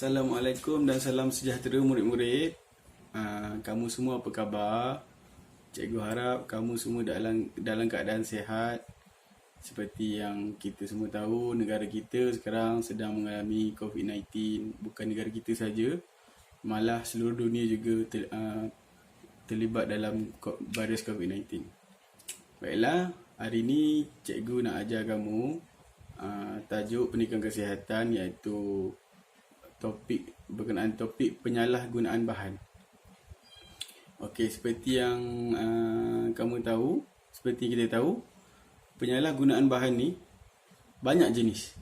Assalamualaikum dan salam sejahtera murid-murid. Kamu semua apa khabar? Cikgu harap kamu semua dalam keadaan sihat. Seperti yang kita semua tahu, negara kita sekarang sedang mengalami COVID-19. Bukan negara kita saja, malah seluruh dunia juga terlibat dalam virus COVID-19. Baiklah, hari ini cikgu nak ajar kamu tajuk pendidikan kesihatan, iaitu topik berkenaan topik penyalahgunaan bahan. Okey, seperti yang seperti kita tahu, penyalahgunaan bahan ni banyak jenis.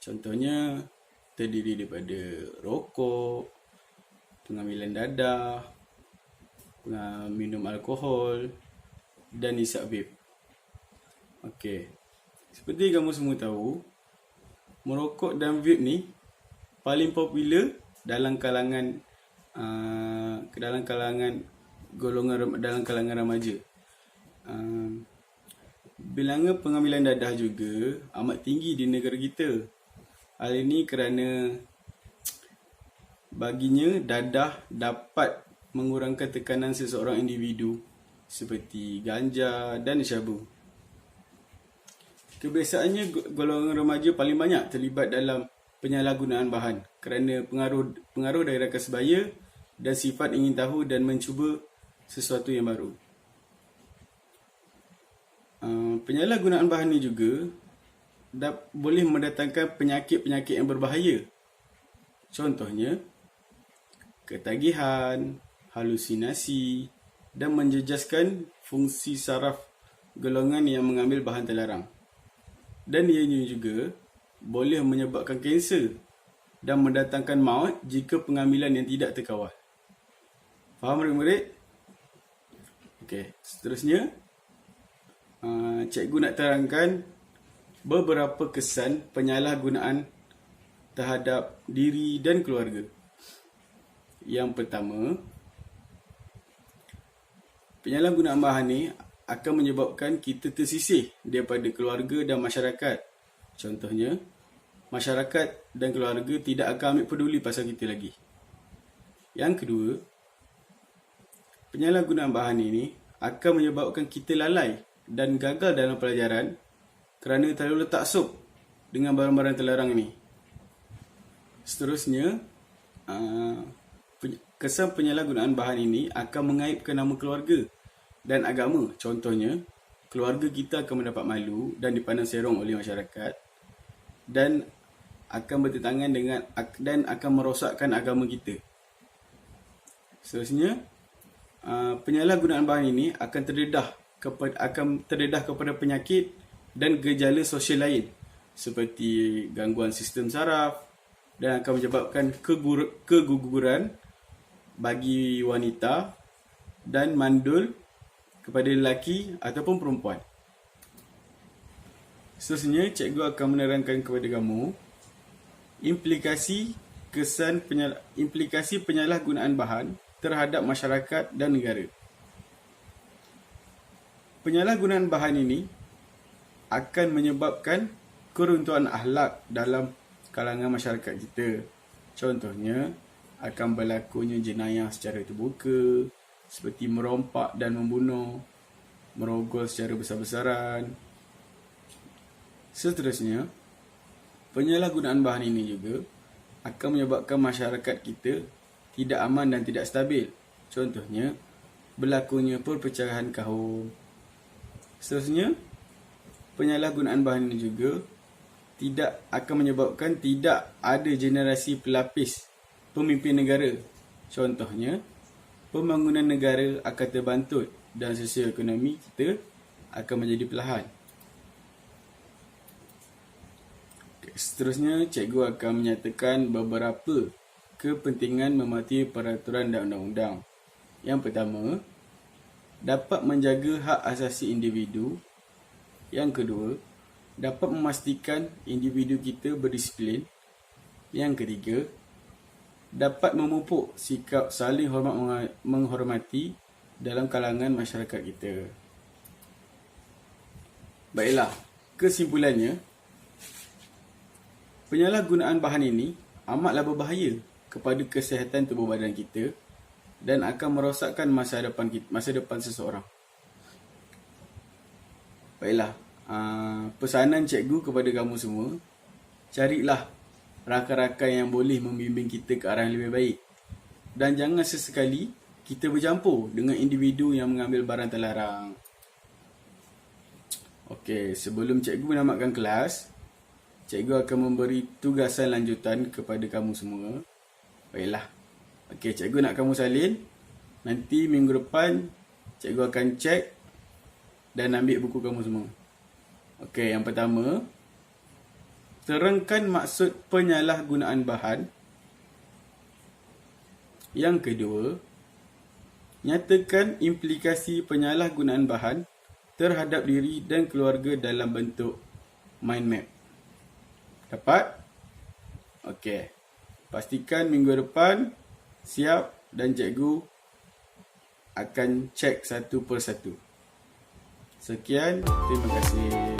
Contohnya terdiri daripada rokok, pengambilan dadah, minum alkohol dan isap vape. Okey, seperti kamu semua tahu, merokok dan vape ni paling popular dalam kalangan remaja. Bilangan pengambilan dadah juga amat tinggi di negara kita. Hal ini kerana baginya dadah dapat mengurangkan tekanan seseorang individu seperti ganja dan syabu. Kebiasaannya golongan remaja paling banyak terlibat dalam penyalahgunaan bahan kerana pengaruh dari rakan sebaya dan sifat ingin tahu dan mencuba sesuatu yang baru. Penyalahgunaan bahan ini juga boleh mendatangkan penyakit-penyakit yang berbahaya. Contohnya, ketagihan, halusinasi dan menjejaskan fungsi saraf golongan yang mengambil bahan terlarang. Dan ianya juga boleh menyebabkan kanser dan mendatangkan maut jika pengambilan yang tidak terkawal. Faham murid-murid? Okey, seterusnya cikgu nak terangkan beberapa kesan penyalahgunaan terhadap diri dan keluarga. Yang pertama, penyalahgunaan bahan ni akan menyebabkan kita tersisih daripada keluarga dan masyarakat. Contohnya, masyarakat dan keluarga tidak akan ambil peduli pasal kita lagi. Yang kedua, penyalahgunaan bahan ini akan menyebabkan kita lalai dan gagal dalam pelajaran kerana terlalu taksub dengan barang-barang terlarang ini. Seterusnya, kesan penyalahgunaan bahan ini akan mengaibkan nama keluarga dan agama. Contohnya, keluarga kita akan mendapat malu dan dipandang serong oleh masyarakat dan akan bertentangan dan akan merosakkan agama kita. Seterusnya, penyalahgunaan bahan ini akan terdedah kepada penyakit dan gejala sosial lain seperti gangguan sistem saraf dan akan menyebabkan keguguran bagi wanita dan mandul kepada lelaki ataupun perempuan. Seterusnya, cikgu akan menerangkan kepada kamu implikasi penyalahgunaan bahan terhadap masyarakat dan negara. Penyalahgunaan bahan ini akan menyebabkan keruntuhan akhlak dalam kalangan masyarakat kita. Contohnya, akan berlakunya jenayah secara terbuka seperti merompak dan membunuh, merogol secara besar-besaran. Seterusnya, penyalahgunaan bahan ini juga akan menyebabkan masyarakat kita tidak aman dan tidak stabil. Contohnya, berlakunya perpecahan kaum. Seterusnya, penyalahgunaan bahan ini juga akan menyebabkan tidak ada generasi pelapis pemimpin negara. Contohnya, pembangunan negara akan terbantut dan sosial ekonomi kita akan menjadi perlahan. Seterusnya, cikgu akan menyatakan beberapa kepentingan mematuhi peraturan dan undang-undang. Yang pertama, dapat menjaga hak asasi individu. Yang kedua, dapat memastikan individu kita berdisiplin. Yang ketiga, dapat memupuk sikap saling menghormati dalam kalangan masyarakat kita. Baiklah, kesimpulannya, penyalahgunaan bahan ini amatlah berbahaya kepada kesihatan tubuh badan kita dan akan merosakkan masa depan seseorang. Baiklah, pesanan cikgu kepada kamu semua, carilah rakan-rakan yang boleh membimbing kita ke arah yang lebih baik. Dan jangan sesekali kita bercampur dengan individu yang mengambil barang terlarang. Okey, sebelum cikgu menamatkan kelas, cikgu akan memberi tugasan lanjutan kepada kamu semua. Baiklah. Okey, cikgu nak kamu salin. Nanti minggu depan, cikgu akan cek dan ambil buku kamu semua. Okey, yang pertama, terangkan maksud penyalahgunaan bahan. Yang kedua, nyatakan implikasi penyalahgunaan bahan terhadap diri dan keluarga dalam bentuk mind map. Dapat? Okey. Pastikan minggu depan siap dan cikgu akan cek satu persatu. Sekian, terima kasih.